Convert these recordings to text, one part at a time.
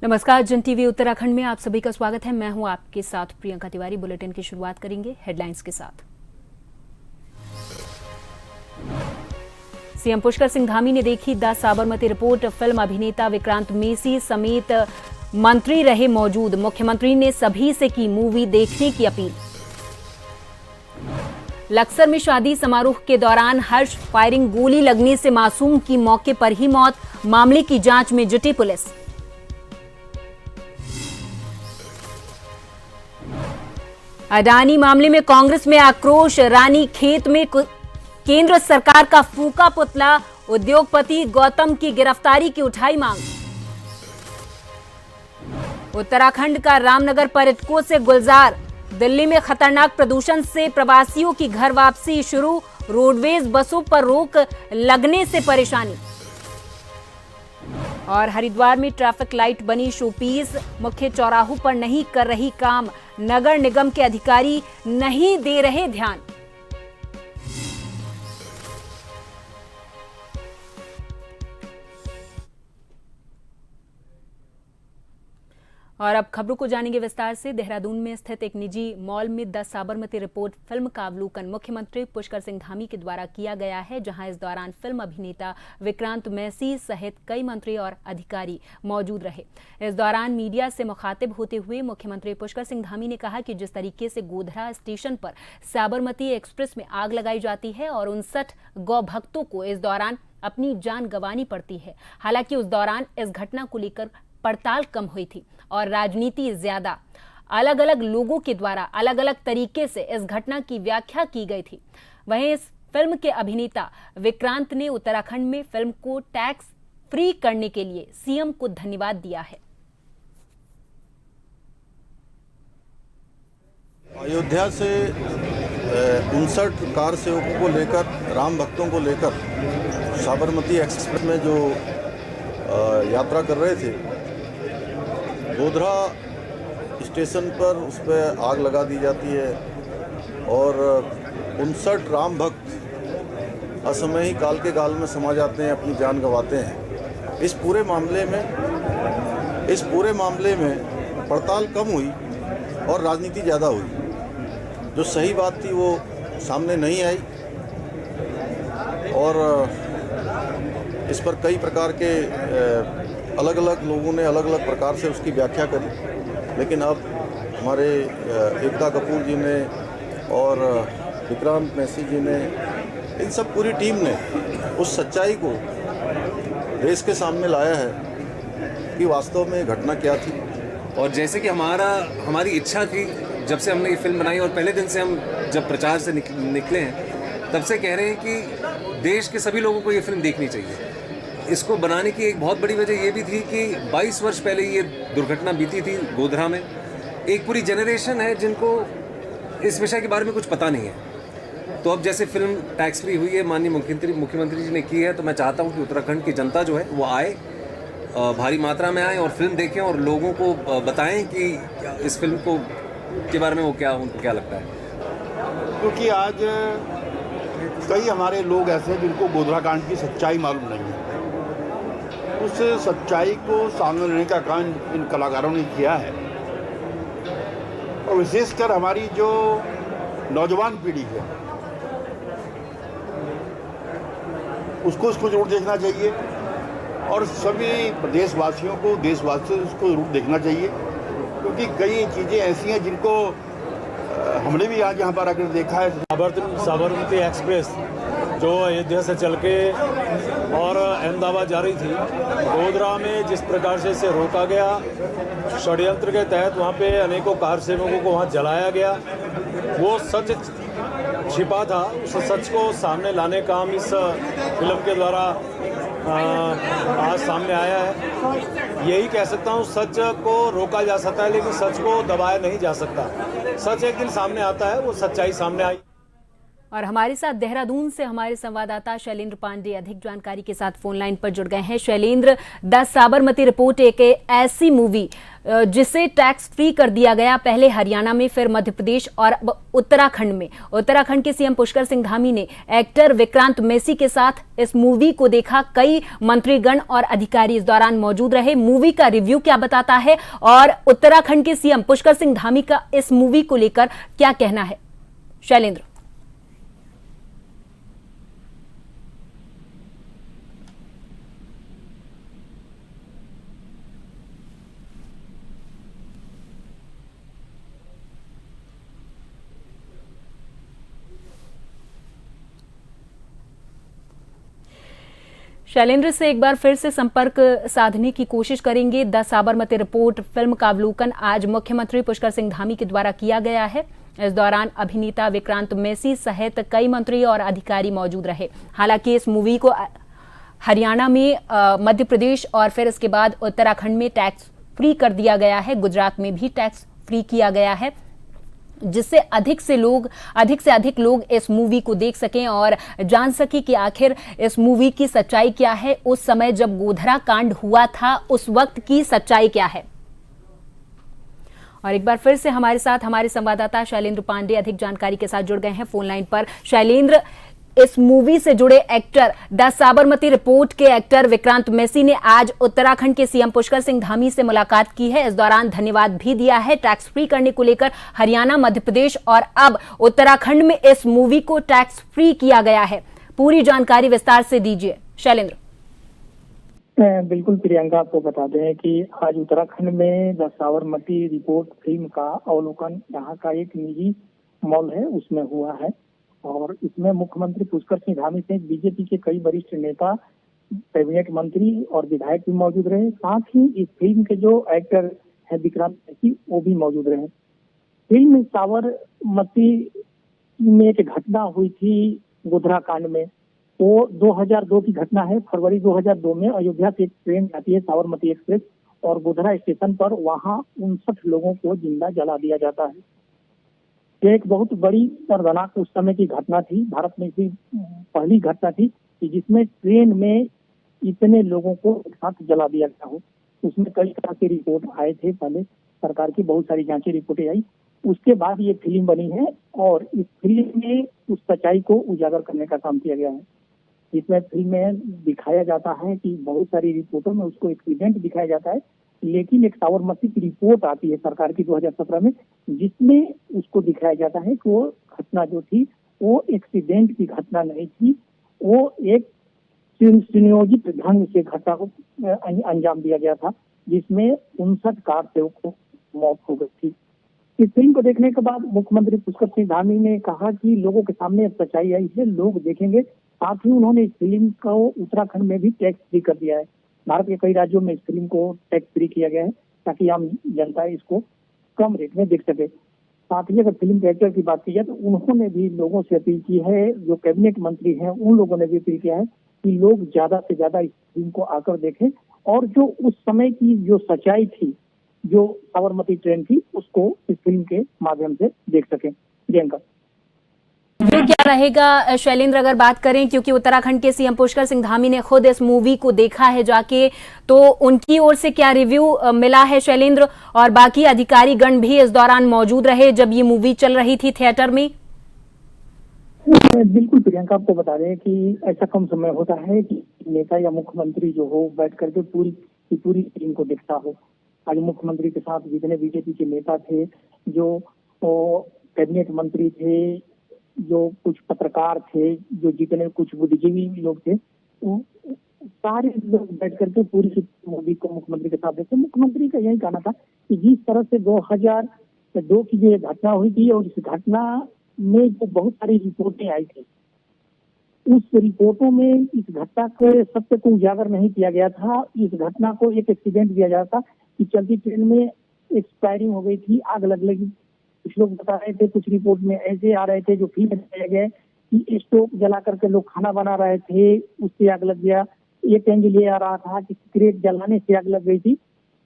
नमस्कार, जन टीवी उत्तराखंड में आप सभी का स्वागत है। मैं हूं आपके साथ प्रियंका तिवारी। बुलेटिन की शुरुआत करेंगे हेडलाइंस के साथ। सीएम पुष्कर सिंह धामी ने देखी द साबरमती रिपोर्ट। फिल्म अभिनेता विक्रांत मेसी समेत मंत्री रहे मौजूद। मुख्यमंत्री ने सभी से की मूवी देखने की अपील। लक्सर में शादी समारोह के दौरान हर्ष फायरिंग, गोली लगने से मासूम की मौके पर ही मौत। मामले की जांच में जुटी पुलिस। अडानी मामले में कांग्रेस में आक्रोश। रानीखेत में केंद्र सरकार का फूका पुतला। उद्योगपति गौतम की गिरफ्तारी की उठाई मांग। उत्तराखंड का रामनगर पर्यटकों से गुलजार। दिल्ली में खतरनाक प्रदूषण से प्रवासियों की घर वापसी शुरू। रोडवेज बसों पर रोक लगने से परेशानी। और हरिद्वार में ट्रैफिक लाइट बनी शोपीस। मुख्य चौराहों पर नहीं कर रही काम। नगर निगम के अधिकारी नहीं दे रहे ध्यान। और अब खबरों को जानेंगे विस्तार से। देहरादून में स्थित एक निजी मॉल में द साबरमती रिपोर्ट फिल्म का अवलोकन मुख्यमंत्री पुष्कर सिंह धामी के द्वारा किया गया है, जहां इस दौरान फिल्म अभिनेता विक्रांत मैसी सहित कई मंत्री और अधिकारी मौजूद रहे। इस दौरान मीडिया से मुखातिब होते हुए मुख्यमंत्री पुष्कर सिंह धामी ने कहा कि जिस तरीके से गोधरा स्टेशन पर साबरमती एक्सप्रेस में आग लगाई जाती है और 59 गौ भक्तों को इस दौरान अपनी जान गंवानी पड़ती है। हालांकि उस दौरान इस घटना को लेकर पड़ताल कम हुई थी और राजनीति ज्यादा। अलग अलग लोगों के द्वारा अलग अलग तरीके से इस घटना की व्याख्या की गई थी। वहीं इस फिल्म के अभिनेता विक्रांत ने उत्तराखंड में फिल्म को टैक्स फ्री करने के लिए सीएम को धन्यवाद दिया है। अयोध्या से 59 कार सेवकों को लेकर, राम भक्तों को लेकर साबरमती एक्सप्रेस में जो यात्रा कर रहे थे, गोधरा स्टेशन पर उस पर आग लगा दी जाती है और 59 राम भक्त असमय ही काल के गाल में समा जाते हैं, अपनी जान गंवाते हैं। इस पूरे मामले में पड़ताल कम हुई और राजनीति ज़्यादा हुई। जो सही बात थी वो सामने नहीं आई और इस पर कई प्रकार के अलग अलग लोगों ने अलग अलग प्रकार से उसकी व्याख्या करी। लेकिन अब हमारे एकता कपूर जी ने और विक्रांत मैसी जी ने, इन सब पूरी टीम ने उस सच्चाई को देश के सामने लाया है कि वास्तव में घटना क्या थी। और जैसे कि हमारी इच्छा थी, जब से हमने ये फिल्म बनाई और पहले दिन से हम जब प्रचार से निकले हैं, तब से कह रहे हैं कि देश के सभी लोगों को ये फिल्म देखनी चाहिए। इसको बनाने की एक बहुत बड़ी वजह ये भी थी कि 22 वर्ष पहले ये दुर्घटना बीती थी गोधरा में। एक पूरी जनरेशन है जिनको इस विषय के बारे में कुछ पता नहीं है। तो अब जैसे फिल्म टैक्स फ्री हुई है, माननीय मुख्यमंत्री जी ने की है, तो मैं चाहता हूँ कि उत्तराखंड की जनता जो है वो आए, भारी मात्रा में आए और फिल्म देखें और लोगों को बताएं कि इस फिल्म को के बारे में उनको क्या लगता है। क्योंकि आज कई हमारे लोग ऐसे हैं जिनको गोधरा कांड की सच्चाई मालूम नहीं है। उस सच्चाई को सामने लाने का काम इन कलाकारों ने किया है और विशेषकर हमारी जो नौजवान पीढ़ी है उसको जरूर देखना चाहिए और सभी प्रदेशवासियों को उसको जरूर देखना चाहिए, क्योंकि कई चीज़ें ऐसी हैं जिनको हमने भी आज यहाँ पर आकर देखा है। साबरमती एक्सप्रेस जो अयोध्या से चल के और अहमदाबाद जा रही थी, गोधरा में जिस प्रकार से इसे रोका गया, षड्यंत्र के तहत वहाँ पे अनेकों कार सेवकों को वहाँ जलाया गया, वो सच छिपा था। उस सच को सामने लाने का हम इस फिल्म के द्वारा आज सामने आया है। यही कह सकता हूँ, सच को रोका जा सकता है लेकिन सच को दबाया नहीं जा सकता। सच एक दिन सामने आता है, वो सच्चाई सामने आई। और हमारे साथ देहरादून से हमारे संवाददाता शैलेंद्र पांडे अधिक जानकारी के साथ फोन लाइन पर जुड़ गए हैं। शैलेंद्र, द साबरमती रिपोर्ट एक ऐसी मूवी जिसे टैक्स फ्री कर दिया गया, पहले हरियाणा में, फिर मध्य प्रदेश और उत्तराखंड में। उत्तराखंड के सीएम पुष्कर सिंह धामी ने एक्टर विक्रांत मैसी के साथ इस मूवी को देखा। कई मंत्रीगण और अधिकारी इस दौरान मौजूद रहे। मूवी का रिव्यू क्या बताता है और उत्तराखंड के सीएम पुष्कर सिंह धामी का इस मूवी को लेकर क्या कहना है, शैलेंद्र। शैलेंद्र से एक बार फिर से संपर्क साधने की कोशिश करेंगे। द साबरमती रिपोर्ट फिल्म का अवलोकन आज मुख्यमंत्री पुष्कर सिंह धामी के द्वारा किया गया है। इस दौरान अभिनेता विक्रांत मैसी सहित कई मंत्री और अधिकारी मौजूद रहे। हालांकि इस मूवी को हरियाणा में, मध्य प्रदेश और फिर इसके बाद उत्तराखंड में टैक्स फ्री कर दिया गया है। गुजरात में भी टैक्स फ्री किया गया है, जिससे अधिक से अधिक लोग इस मूवी को देख सकें और जान सके कि आखिर इस मूवी की सच्चाई क्या है। उस समय जब गोधरा कांड हुआ था, उस वक्त की सच्चाई क्या है। और एक बार फिर से हमारे साथ हमारे संवाददाता शैलेंद्र पांडे अधिक जानकारी के साथ जुड़ गए हैं फोन लाइन पर। शैलेंद्र, इस मूवी से जुड़े एक्टर, द साबरमती रिपोर्ट के एक्टर विक्रांत मैसी ने आज उत्तराखंड के सीएम पुष्कर सिंह धामी से मुलाकात की है। इस दौरान धन्यवाद भी दिया है टैक्स फ्री करने को लेकर। हरियाणा, मध्य प्रदेश और अब उत्तराखंड में इस मूवी को टैक्स फ्री किया गया है। पूरी जानकारी विस्तार से दीजिए शैलेंद्र। बिल्कुल प्रियंका, आपको बता दें कि आज उत्तराखंड में द साबरमती रिपोर्ट फिल्म का अवलोकन यहाँ का एक निजी मॉल है उसमें हुआ है और इसमें मुख्यमंत्री पुष्कर सिंह धामी से बीजेपी के कई वरिष्ठ नेता, कैबिनेट मंत्री और विधायक भी मौजूद रहे। साथ ही इस फिल्म के जो एक्टर है विक्रांत मैसी, वो भी मौजूद रहे। फिल्म साबरमती में एक घटना हुई थी गोधरा कांड में, वो 2002 की घटना है। फरवरी 2002 में अयोध्या से एक ट्रेन जाती है साबरमती एक्सप्रेस और गोधरा स्टेशन पर वहां 59 लोगों को जिंदा जला दिया जाता है। ये एक बहुत बड़ी दर्दनाक उस समय की घटना थी। भारत में इसी पहली घटना थी कि जिसमें ट्रेन में इतने लोगों को एक साथ जला दिया गया हो। उसमें कई तरह के रिपोर्ट आए थे, पहले सरकार की बहुत सारी जांची रिपोर्टें आई, उसके बाद ये फिल्म बनी है और इस फिल्म में उस सच्चाई को उजागर करने का काम किया गया है। इसमें फिल्म में दिखाया जाता है कि बहुत सारी रिपोर्टों में उसको एक्सीडेंट दिखाया जाता है, लेकिन एक साबरमती की रिपोर्ट आती है सरकार की 2017 में, जिसमें उसको दिखाया जाता है कि वो घटना जो थी वो एक्सीडेंट की घटना नहीं थी, वो एक सुनियोजित ढंग से घटना को अंजाम दिया गया था, जिसमें 59 कार सेवकों को मौत हो गई थी। इस फिल्म को देखने के बाद मुख्यमंत्री पुष्कर सिंह धामी ने कहा कि लोगों के सामने सच्चाई आई है, लोग देखेंगे। साथ ही उन्होंने इस फिल्म को उत्तराखंड में भी टैक्स फ्री कर दिया है। भारत के कई राज्यों में इस फिल्म को टैक्स फ्री किया गया है ताकि आम जनता इसको कम रेट में देख सके। साथ ही अगर फिल्म के एक्टर की बात की जाए तो उन्होंने भी लोगों से अपील की है, जो कैबिनेट मंत्री हैं उन लोगों ने भी अपील किया है कि लोग ज्यादा से ज्यादा इस फिल्म को आकर देखें और जो उस समय की जो सच्चाई थी, जो साबरमती ट्रेन थी, उसको इस फिल्म के माध्यम से देख सकें। प्रियंका, ये क्या रहेगा शैलेंद्र, अगर बात करें, क्योंकि उत्तराखंड के सीएम पुष्कर सिंह धामी ने खुद इस मूवी को देखा है जाके, तो उनकी ओर से क्या रिव्यू मिला है शैलेंद्र? और बाकी अधिकारी गण भी इस दौरान मौजूद रहे जब ये मूवी चल रही थी थिएटर में? बिल्कुल प्रियंका, आपको बता दें कि ऐसा कम समय होता है कि नेता या मुख्यमंत्री जो हो बैठ करके पूरी फिल्म को देखता हो। आज मुख्यमंत्री के साथ जितने बीजेपी के नेता थे, जो कैबिनेट मंत्री थे, जो कुछ पत्रकार थे, जो जितने कुछ बुद्धिजीवी लोग थे, सारे लोग बैठ करके पूरी मूवी को मुख्यमंत्री के साथ देखते। मुख्यमंत्री का यही कहना था कि जिस तरह से 2002 की जो घटना हुई थी और इस घटना में जो बहुत सारी रिपोर्टें आई थी, उस रिपोर्टों में इस घटना के सत्य को उजागर नहीं किया गया था। इस घटना को एक एक्सीडेंट दिया जाता कि चलती ट्रेन में एक्सपायरिंग हो गई थी, आग लग लगी। कुछ लोग बता रहे थे, कुछ रिपोर्ट में ऐसे आ रहे थे जो फिल्म दिखाया गया कि स्टोव जला करके लोग खाना बना रहे थे, उससे आग लग गया। एक एंगल ये आ रहा था कि सिगरेट जलाने से आग लग गई थी।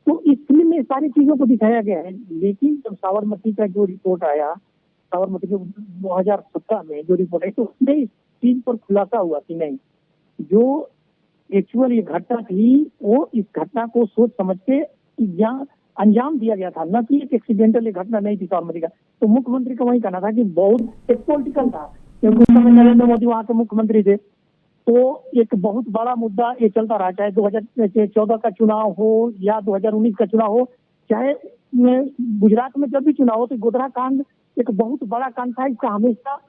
तो इस फिल्म में सारी चीजों को दिखाया गया है। लेकिन जब साबरमती का जो रिपोर्ट आया, साबरमती के 2017 में जो रिपोर्ट आई, तो उसमें इस चीज पर खुलासा हुआ कि नहीं, जो एक्चुअल ये घटना थी वो इस घटना को सोच समझ के या अंजाम दिया गया था, न कि एक एक्सीडेंटल घटना नहीं थी साबरमती का। तो मुख्यमंत्री का वही कहना था कि बहुत एक पॉलिटिकल था, क्योंकि उस समय नरेंद्र मोदी वहां के मुख्यमंत्री थे। तो एक बहुत बड़ा मुद्दा ये चलता रहा, चाहे 2014 का चुनाव हो या 2019 का चुनाव हो, चाहे गुजरात में जब भी चुनाव हो, तो गोधरा कांड एक बहुत बड़ा कांड था। इसका हमेशा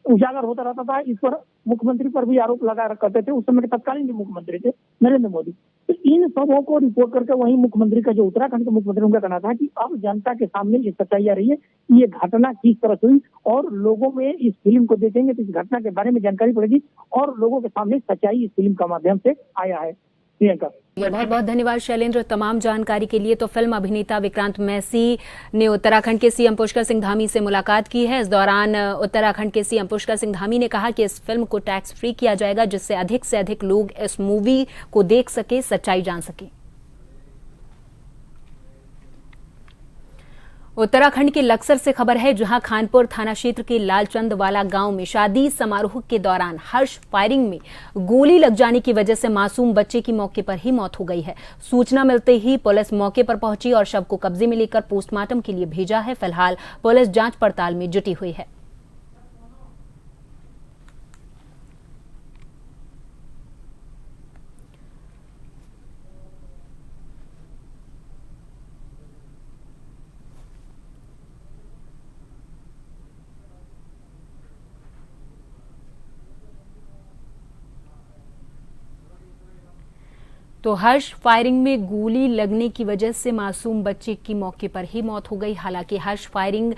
उजागर होता रहता था। इस पर मुख्यमंत्री पर भी आरोप लगा करते थे। उस समय के तत्कालीन जो मुख्यमंत्री थे नरेंद्र मोदी। तो इन सबों को रिपोर्ट करके वही मुख्यमंत्री का जो उत्तराखंड के मुख्यमंत्री उनका कहना था कि अब जनता के सामने ये सच्चाई आ रही है कि ये घटना किस तरह से हुई, और लोगों में इस फिल्म को देखेंगे तो इस घटना के बारे में जानकारी पड़ेगी और लोगों के सामने सच्चाई इस फिल्म का माध्यम से आया है। प्रियंका, बहुत बहुत धन्यवाद शैलेंद्र तमाम जानकारी के लिए। तो फिल्म अभिनेता विक्रांत मैसी ने उत्तराखंड के सीएम पुष्कर सिंह धामी से मुलाकात की है। इस दौरान उत्तराखंड के सीएम पुष्कर सिंह धामी ने कहा कि इस फिल्म को टैक्स फ्री किया जाएगा, जिससे अधिक से अधिक लोग इस मूवी को देख सके, सच्चाई जान सके। उत्तराखंड के लक्सर से खबर है, जहां खानपुर थाना क्षेत्र के लालचंद वाला गांव में शादी समारोह के दौरान हर्ष फायरिंग में गोली लग जाने की वजह से मासूम बच्चे की मौके पर ही मौत हो गई है। सूचना मिलते ही पुलिस मौके पर पहुंची और शव को कब्जे में लेकर पोस्टमार्टम के लिए भेजा है। फिलहाल पुलिस जांच पड़ताल में जुटी हुई है। तो हर्ष फायरिंग में गोली लगने की वजह से मासूम बच्चे की मौके पर ही मौत हो गई। हालांकि हर्ष फायरिंग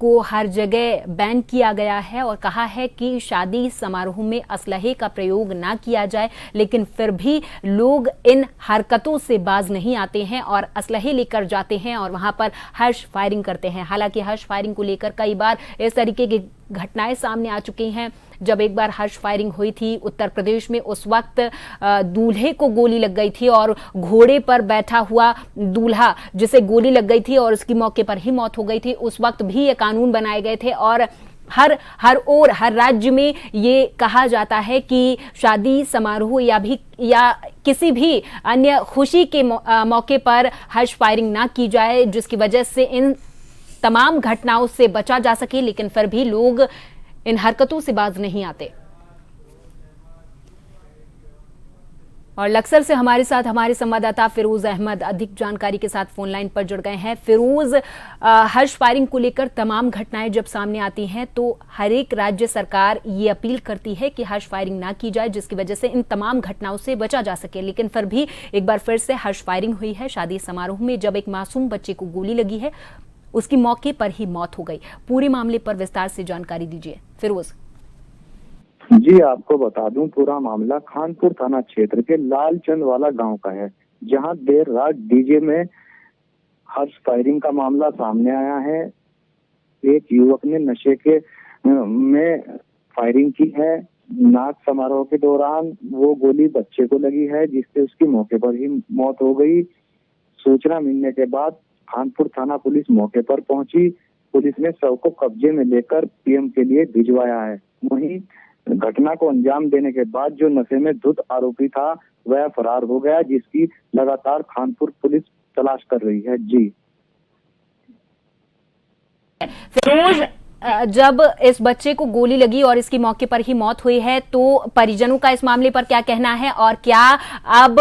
को हर जगह बैन किया गया है और कहा है कि शादी समारोह में असलहे का प्रयोग ना किया जाए, लेकिन फिर भी लोग इन हरकतों से बाज नहीं आते हैं और असलहे लेकर जाते हैं और वहां पर हर्ष फायरिंग करते हैं। हालांकि हर्ष फायरिंग को लेकर कई बार इस तरीके की घटनाएं सामने आ चुकी हैं। जब एक बार हर्ष फायरिंग हुई थी उत्तर प्रदेश में, उस वक्त दूल्हे को गोली लग गई थी और घोड़े पर बैठा हुआ दूल्हा जिसे गोली लग गई थी और उसकी मौके पर ही मौत हो गई थी। उस वक्त भी ये कानून बनाए गए थे और हर राज्य में ये कहा जाता है कि शादी समारोह या किसी भी अन्य खुशी के मौके पर हर्ष फायरिंग ना की जाए, जिसकी वजह से इन तमाम घटनाओं से बचा जा सके, लेकिन फिर भी लोग इन हरकतों से बाज नहीं आते। और लक्सर से हमारे साथ हमारे संवाददाता फिरोज अहमद अधिक जानकारी के साथ फोन लाइन पर जुड़ गए हैं। फिरोज, हर्ष फायरिंग को लेकर तमाम घटनाएं जब सामने आती हैं तो हर एक राज्य सरकार ये अपील करती है कि हर्ष फायरिंग ना की जाए, जिसकी वजह से इन तमाम घटनाओं से बचा जा सके, लेकिन फिर भी एक बार फिर से हर्ष फायरिंग हुई है शादी समारोह में। जब एक मासूम बच्चे को गोली लगी है, उसकी मौके पर ही मौत हो गई। पूरे मामले पर विस्तार से जानकारी दीजिए फिरोज। जी, आपको बता दूं, पूरा मामला खानपुर थाना क्षेत्र के लालचंद वाला गांव का है, जहां देर रात डीजे में हर्ष फायरिंग का मामला सामने आया है। एक युवक ने नशे के में फायरिंग की है। नाच समारोह के दौरान वो गोली बच्चे को लगी है, जिससे उसकी मौके पर ही मौत हो गई। सूचना मिलने के बाद खानपुर थाना पुलिस मौके पर पहुंची। पुलिस ने शव को कब्जे में लेकर पीएम के लिए भिजवाया है। वहीं घटना को अंजाम देने के बाद जो नशे में धुत आरोपी था वह फरार हो गया, जिसकी लगातार खानपुर पुलिस तलाश कर रही है। जी फिरोज, जब इस बच्चे को गोली लगी और इसकी मौके पर ही मौत हुई है, तो परिजनों का इस मामले पर क्या कहना है और क्या अब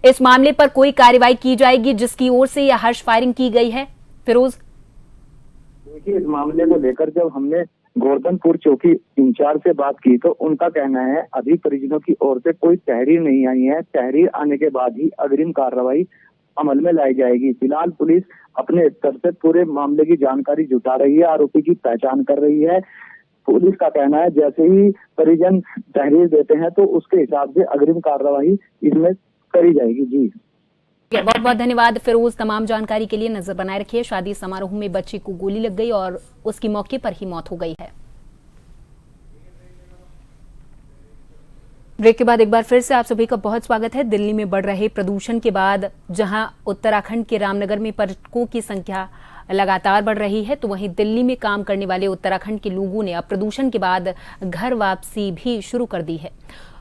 इस मामले पर कोई कार्रवाई की जाएगी जिसकी ओर से यह हर्ष फायरिंग की गई है? फिरोज, देखिए, इस मामले को लेकर जब हमने गोवर्धनपुर चौकी इंचार्ज से बात की तो उनका कहना है अभी परिजनों की ओर से कोई तहरीर नहीं आई है। तहरीर आने के बाद ही अग्रिम कार्रवाई अमल में लाई जाएगी। फिलहाल पुलिस अपने स्तर से पूरे मामले की जानकारी जुटा रही है, आरोपी की पहचान कर रही है। पुलिस का कहना है जैसे ही परिजन तहरीर देते हैं तो उसके हिसाब से अग्रिम कार्रवाई इसमें करी जाएगी। जी, बहुत बहुत धन्यवाद फिरोज तमाम जानकारी के लिए। नजर बनाए रखिए। शादी समारोह में बच्चे को गोली लग गई और उसकी मौके पर ही मौत हो गई है। ब्रेक के बाद एक बार फिर से आप सभी का बहुत स्वागत है। दिल्ली में बढ़ रहे प्रदूषण के बाद जहां उत्तराखंड के रामनगर में पर्यटकों की संख्या लगातार बढ़ रही है, तो वहीं दिल्ली में काम करने वाले उत्तराखंड के लोगों ने अब प्रदूषण के बाद घर वापसी भी शुरू कर दी है।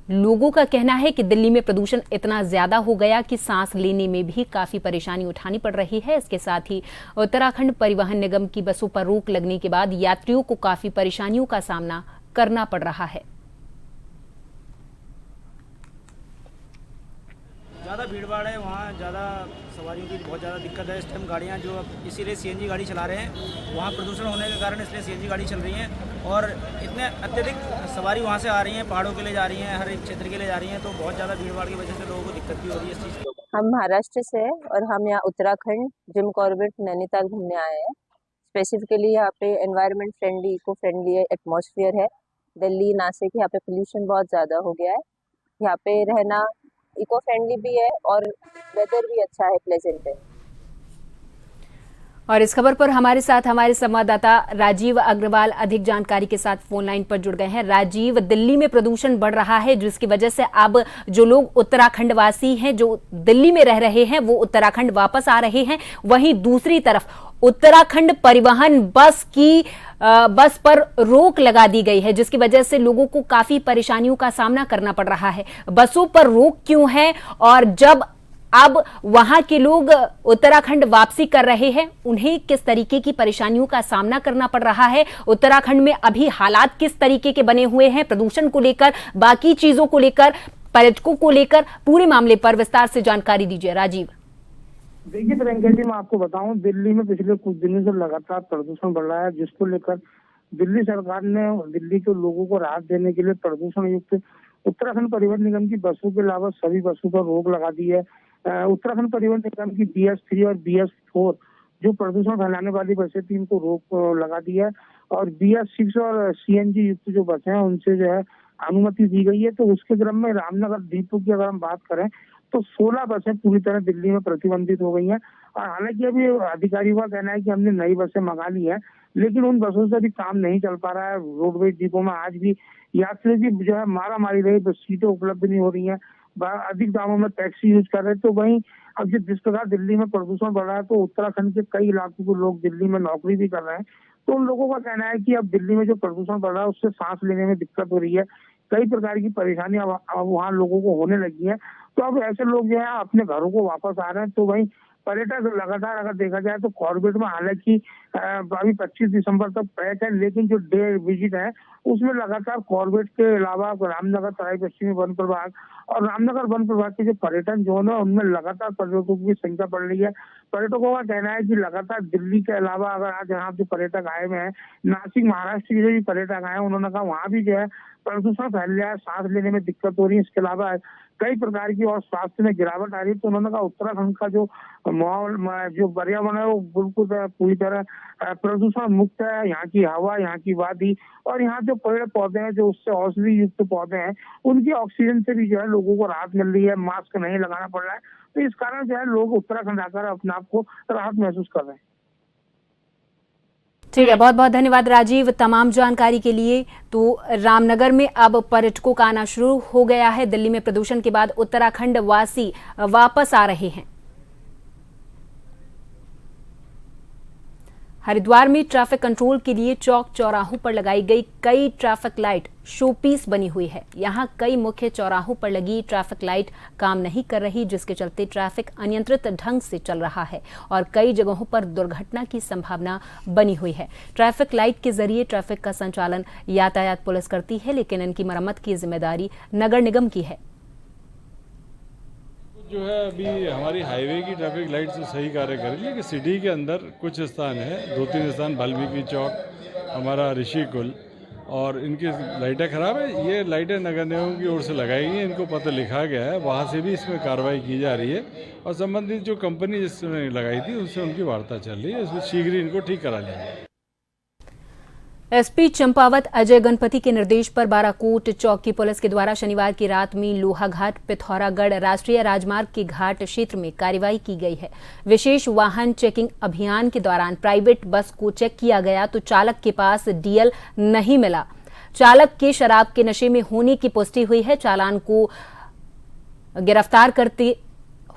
लोगों का कहना है कि दिल्ली में प्रदूषण इतना ज्यादा हो गया कि सांस लेने में भी काफी परेशानी उठानी पड़ रही है। इसके साथ ही उत्तराखंड परिवहन निगम की बसों पर रोक लगने के बाद यात्रियों को काफी परेशानियों का सामना करना पड़ रहा है। ज़्यादा भीड़ भाड़ है, वहाँ ज़्यादा सवारियों की बहुत ज़्यादा दिक्कत है। इस टाइम गाड़ियाँ जो अब इसीलिए सीएनजी गाड़ी चला रहे हैं, वहाँ प्रदूषण होने के कारण इसलिए सीएनजी गाड़ी चल रही हैं और इतने अत्यधिक सवारी वहाँ से आ रही हैं, पहाड़ों के लिए जा रही हैं, हर एक क्षेत्र के लिए जा रही हैं, तो बहुत ज़्यादा भीड़ भाड़ की वजह से लोगों को दिक्कत भी हो रही है इस चीज़ की। हम महाराष्ट्र से हैं और हम यहाँ उत्तराखंड जिम कॉर्बेट नैनीताल घूमने आए हैं। स्पेसिफिकली यहाँ पे environment friendly, eco friendly atmosphere है। दिल्ली, नासिक, यहाँ पे पोल्यूशन बहुत ज़्यादा हो गया है। यहाँ पे रहना इको फ्रेंडली भी है और वेदर भी अच्छा है, प्लेजेंट है। और इस खबर पर हमारे साथ हमारे संवाददाता राजीव अग्रवाल अधिक जानकारी के साथ फोन लाइन पर जुड़ गए हैं। राजीव, दिल्ली में प्रदूषण बढ़ रहा है जिसकी वजह से अब जो लोग उत्तराखंड वासी हैं, जो दिल्ली में रह रहे हैं, वो उत्तराखंड वापस आ रहे हैं। वहीं दूसरी तरफ उत्तराखंड परिवहन बस पर रोक लगा दी गई है जिसकी वजह से लोगों को काफी परेशानियों का सामना करना पड़ रहा है। बसों पर रोक क्यों है और जब अब वहां के लोग उत्तराखंड वापसी कर रहे हैं, उन्हें किस तरीके की परेशानियों का सामना करना पड़ रहा है? उत्तराखंड में अभी हालात किस तरीके के बने हुए हैं प्रदूषण को लेकर, बाकी चीजों को लेकर, पर्यटकों को लेकर? पूरे मामले पर विस्तार से जानकारी दीजिए राजीव। देखिए प्रियंका जी, मैं आपको बताऊं, दिल्ली में पिछले कुछ दिनों से लगातार प्रदूषण बढ़ रहा है, जिसको लेकर दिल्ली सरकार ने दिल्ली के लोगों को राहत देने के लिए प्रदूषण युक्त उत्तराखंड परिवहन निगम की बसों के अलावा सभी बसों पर रोक लगा दी है। उत्तराखंड परिवहन निगम की BS3 और BS4 जो प्रदूषण फैलाने वाली बसें थी, इनको रोक लगा दी है और BS6 और CNG युक्त जो बसें हैं उनसे जो है अनुमति दी गई है। तो उसके क्रम में रामनगर डिपो की अगर हम बात करें तो 16 बसें पूरी तरह दिल्ली में प्रतिबंधित हो गई हैं और हालांकि अभी अधिकारियों का कहना है कि हमने नई बसें मंगा ली है, लेकिन उन बसों से भी काम नहीं चल पा रहा है। रोडवेज डिपो में आज भी यात्रियों की जो है मारा मारी रही, तो सीटें उपलब्ध नहीं हो रही हैं, अधिक दामों में टैक्सी यूज कर रहे हैं। तो वहीं अब जिस प्रकार दिल्ली में प्रदूषण बढ़ रहा है, तो उत्तराखंड के कई इलाकों के लोग दिल्ली में नौकरी भी कर रहे हैं, तो उन लोगों का कहना है कि अब दिल्ली में जो प्रदूषण बढ़ रहा है उससे सांस लेने में दिक्कत हो रही है, कई प्रकार की परेशानियां वहाँ लोगों को होने लगी है। तो अब ऐसे लोग जो है अपने घरों को वापस आ रहे हैं। तो वहीं पर्यटक लगातार अगर देखा जाए तो कॉर्बेट में हालांकि अभी 25 दिसंबर तक पैक है, लेकिन जो डे विजिट है उसमें लगातार कॉर्बेट के अलावा रामनगर तराई पश्चिमी वन प्रभाग और रामनगर वन प्रभाग के जो पर्यटन जोन है उनमें लगातार पर्यटकों की संख्या बढ़ रही है। पर्यटकों का कहना है कि लगातार दिल्ली के अलावा अगर आज यहाँ जो पर्यटक आए हुए हैं, नासिक महाराष्ट्र के जो भी पर्यटक आए हैं, उन्होंने कहा वहाँ भी जो है प्रदूषण फैल रहा है, सांस लेने में दिक्कत हो रही है, इसके अलावा कई प्रकार की और स्वास्थ्य में गिरावट आ रही है। तो उन्होंने कहा उत्तराखंड का जो माहौल, जो पर्यावरण है वो बिल्कुल पूरी तरह प्रदूषण मुक्त है। यहाँ की हवा, यहाँ की वादी और यहाँ जो पेड़ पौधे हैं, जो उससे औषधि युक्त पौधे हैं, उनकी ऑक्सीजन से भी जो है लोगों को राहत मिल रही है, मास्क नहीं लगाना पड़ रहा है। तो इस कारण जो है लोग उत्तराखंड आकर अपने आप को राहत महसूस कर रहे हैं। ठीक है, बहुत बहुत धन्यवाद राजीव तमाम जानकारी के लिए। तो रामनगर में अब पर्यटकों का आना शुरू हो गया है। दिल्ली में प्रदूषण के बाद उत्तराखंड वासी वापस आ रहे हैं। हरिद्वार में ट्रैफिक कंट्रोल के लिए चौक चौराहों पर लगाई गई कई ट्रैफिक लाइट शोपीस बनी हुई है। यहां कई मुख्य चौराहों पर लगी ट्रैफिक लाइट काम नहीं कर रही, जिसके चलते ट्रैफिक अनियंत्रित ढंग से चल रहा है और कई जगहों पर दुर्घटना की संभावना बनी हुई है। ट्रैफिक लाइट के जरिए ट्रैफिक का संचालन यातायात पुलिस करती है, लेकिन इनकी मरम्मत की जिम्मेदारी नगर निगम की है। जो है अभी हमारी हाईवे की ट्रैफिक लाइट तो सही कार्य कर रही है कि सिटी के अंदर कुछ स्थान है, 2-3 स्थान, वाल्मीकि चौक, हमारा ऋषि कुल, और इनकी लाइटें खराब है। ये लाइटें नगर निगम की ओर से लगाई गई हैं, इनको पत्र लिखा गया है, वहाँ से भी इसमें कार्रवाई की जा रही है और संबंधित जो कंपनी जिसने लगाई थी उससे उनकी वार्ता चल रही है, इसमें शीघ्र इनको ठीक करा लिया। एसपी चंपावत अजय गणपति के निर्देश पर बाराकोट चौकी पुलिस के द्वारा शनिवार की रात में लोहाघाट पिथौरागढ़ राष्ट्रीय राजमार्ग के घाट क्षेत्र में कार्रवाई की गई है। विशेष वाहन चेकिंग अभियान के दौरान प्राइवेट बस को चेक किया गया तो चालक के पास डीएल नहीं मिला। चालक के शराब के नशे में होने की पुष्टि हुई है। चालान को गिरफ्तार करते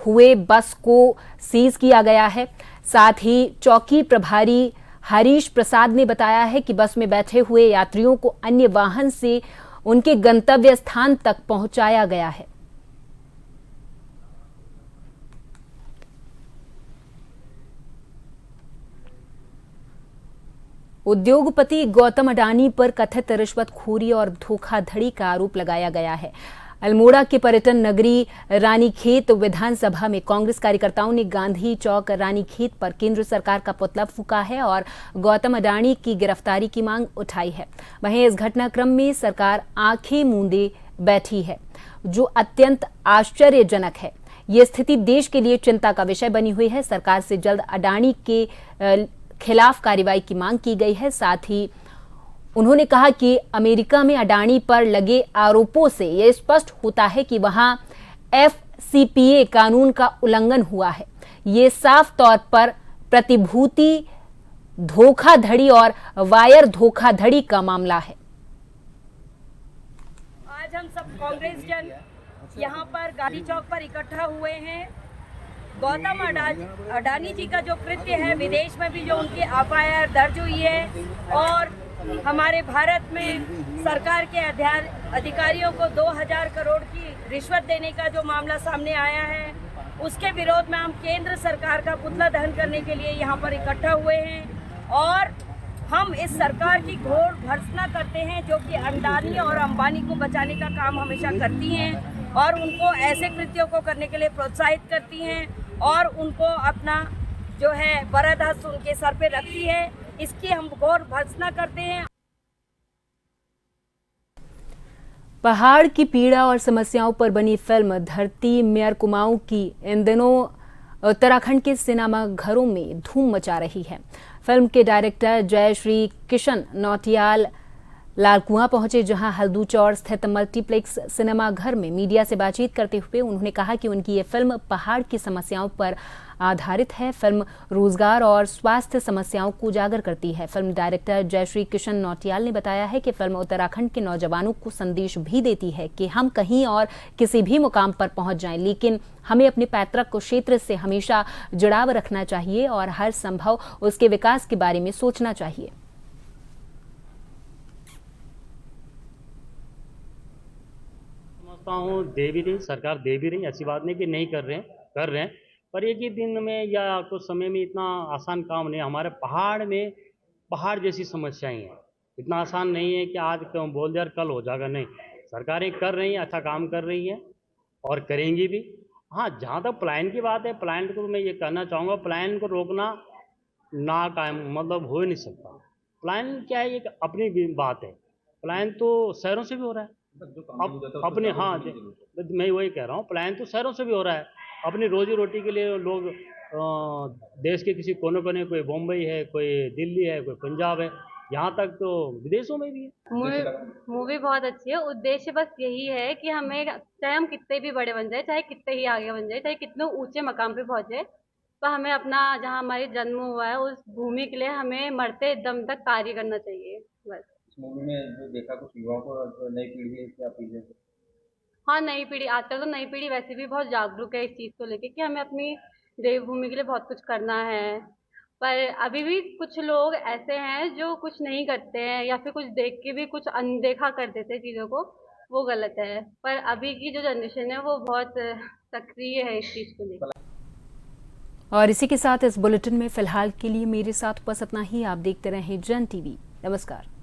हुए बस को सीज किया गया है। साथ ही चौकी प्रभारी हरीश प्रसाद ने बताया है कि बस में बैठे हुए यात्रियों को अन्य वाहन से उनके गंतव्य स्थान तक पहुंचाया गया है। उद्योगपति गौतम अडानी पर कथित रिश्वतखोरी और धोखाधड़ी का आरोप लगाया गया है। अल्मोड़ा के पर्यटन नगरी रानीखेत विधानसभा में कांग्रेस कार्यकर्ताओं ने गांधी चौक रानीखेत पर केंद्र सरकार का पुतला फूंका है और गौतम अडानी की गिरफ्तारी की मांग उठाई है। वहीं इस घटनाक्रम में सरकार आंखें मूंदे बैठी है, जो अत्यंत आश्चर्यजनक है। ये स्थिति देश के लिए चिंता का विषय बनी हुई है। सरकार से जल्द अडानी के खिलाफ कार्रवाई की मांग की गई है। साथ ही उन्होंने कहा कि अमेरिका में अडानी पर लगे आरोपों से यह स्पष्ट होता है कि वहां FCPA कानून का उल्लंघन हुआ है। ये साफ तौर पर प्रतिभूति धोखाधड़ी और वायर धोखाधड़ी का मामला है। आज हम सब कांग्रेस जन यहाँ पर गांधी चौक पर इकट्ठा हुए हैं। गौतम अडानी जी का जो कृत्य है, विदेश में भी जो उनकी FIR दर्ज हुई है और हमारे भारत में सरकार के अधिकारियों को 2000 करोड़ की रिश्वत देने का जो मामला सामने आया है, उसके विरोध में हम केंद्र सरकार का पुतला दहन करने के लिए यहाँ पर इकट्ठा हुए हैं और हम इस सरकार की घोर भर्त्सना करते हैं, जो कि अडानी और अंबानी को बचाने का काम हमेशा करती हैं और उनको ऐसे कृत्यों को करने के लिए प्रोत्साहित करती हैं और उनको अपना जो है वरद हस्त उनके सर पे रखती है। इसकी हम घोर भर्त्सना करते हैं। पहाड़ की पीड़ा और समस्याओं पर बनी फिल्म धरती मेयर कुमाऊं की इन दिनों उत्तराखंड के सिनेमा घरों में धूम मचा रही है। फिल्म के डायरेक्टर जयश्री किशन नौटियाल लालकुआं पहुंचे, जहां हल्दूचौर स्थित मल्टीप्लेक्स सिनेमा घर में मीडिया से बातचीत करते हुए उन्होंने कहा कि उनकी ये फिल्म पहाड़ की समस्याओं पर आधारित है। फिल्म रोजगार और स्वास्थ्य समस्याओं को उजागर करती है। फिल्म डायरेक्टर जयश्री किशन नौटियाल ने बताया है कि फिल्म उत्तराखंड के नौजवानों को संदेश भी देती है कि हम कहीं और किसी भी मुकाम पर पहुंच जाएं, लेकिन हमें अपने पैतृक क्षेत्र से हमेशा जुड़ाव रखना चाहिए और हर संभव उसके विकास के बारे में सोचना चाहिए। दे भी रही सरकार, दे भी रही, ऐसी बात नहीं कि नहीं कर रहे हैं, पर एक ही दिन में या कुछ समय में इतना आसान काम नहीं। हमारे पहाड़ में पहाड़ जैसी समस्याएं हैं, इतना आसान नहीं है कि आज क्यों बोल दिया कल हो जाएगा। नहीं, सरकारें कर रही हैं, अच्छा काम कर रही हैं और करेंगी भी। हाँ, जहाँ तक प्लान की बात है, प्लान को मैं ये कहना चाहूँगा, प्लान को रोकना ना कायम मतलब हो ही नहीं सकता। प्लान क्या है, एक अपनी बात है। प्लान तो शहरों से भी हो रहा है अपने, हाँ मैं वही कह रहा हूँ, प्लान तो शहरों से भी हो रहा है। अपनी रोजी रोटी के लिए लोग देश के किसी कोने कोने, कोई बम्बई है, कोई दिल्ली है, कोई पंजाब है, यहाँ तक तो विदेशों में भी है। मूवी बहुत अच्छी है। उद्देश्य बस यही है कि हमें, चाहे हम कितने भी बड़े बन जाए, चाहे कितने ही आगे बन जाए, चाहे कितने ऊंचे मकाम पे पहुंचे, पर हमें अपना जहाँ हमारी जन्म हुआ है उस भूमि के लिए हमें मरते दम तक कार्य करना चाहिए। बस मूवी में जो देखा कुछ युवाओं को, नई पीढ़ी है क्या पीछे? हाँ, नई पीढ़ी, आजकल तो नई पीढ़ी वैसे भी बहुत जागरूक है इस चीज़ को लेके कि हमें अपनी देवभूमि के लिए बहुत कुछ करना है। पर अभी भी कुछ लोग ऐसे हैं जो कुछ नहीं करते हैं या फिर कुछ देख के भी कुछ अनदेखा कर देते हैं चीज़ों को, वो गलत है। पर अभी की जो जनरेशन है वो बहुत सक्रिय है इस चीज़ को लेकर। और इसी के साथ इस बुलेटिन में फिलहाल के लिए मेरे साथ बस इतना ही। आप देखते रहें जन टीवी। नमस्कार।